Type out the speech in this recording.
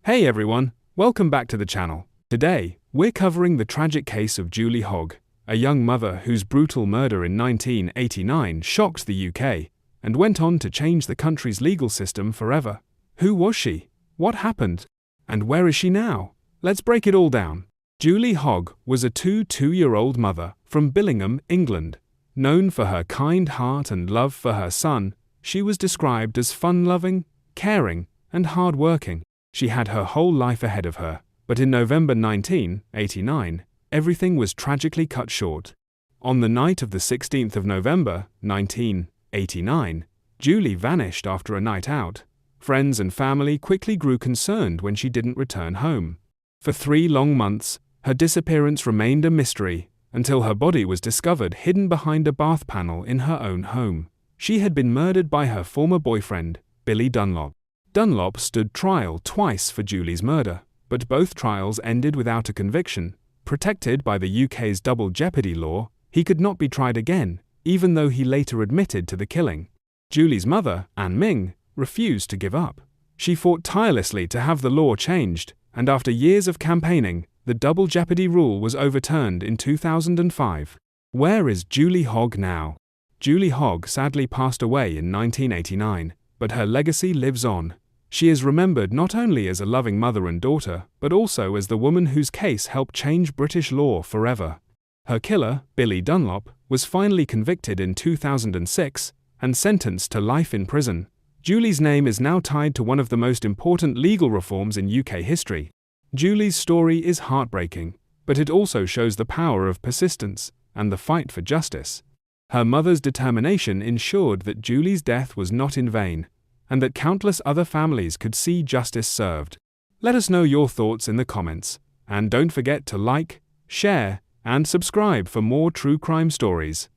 Hey everyone, welcome back to the channel. Today, we're covering the tragic case of Julie Hogg, a young mother whose brutal murder in 1989 shocked the UK and went on to change the country's legal system forever. Who was she? What happened? And where is she now? Let's break it all down. Julie Hogg was a two-year-old mother from Billingham, England. Known for her kind heart and love for her son, she was described as fun-loving, caring, and hard-working. She had her whole life ahead of her, but in November 1989, everything was tragically cut short. On the night of the 16th of November, 1989, Julie vanished after a night out. Friends and family quickly grew concerned when she didn't return home. For 3 long months, her disappearance remained a mystery, until her body was discovered hidden behind a bath panel in her own home. She had been murdered by her former boyfriend, Billy Dunlop. Dunlop stood trial twice for Julie's murder, but both trials ended without a conviction. Protected by the UK's double jeopardy law, he could not be tried again, even though he later admitted to the killing. Julie's mother, Anne Ming, refused to give up. She fought tirelessly to have the law changed, and after years of campaigning, the double jeopardy rule was overturned in 2005. Where is Julie Hogg now? Julie Hogg sadly passed away in 1989, but her legacy lives on. She is remembered not only as a loving mother and daughter, but also as the woman whose case helped change British law forever. Her killer, Billy Dunlop, was finally convicted in 2006 and sentenced to life in prison. Julie's name is now tied to one of the most important legal reforms in UK history. Julie's story is heartbreaking, but it also shows the power of persistence and the fight for justice. Her mother's determination ensured that Julie's death was not in vain, and that countless other families could see justice served. Let us know your thoughts in the comments, and don't forget to like, share, and subscribe for more true crime stories.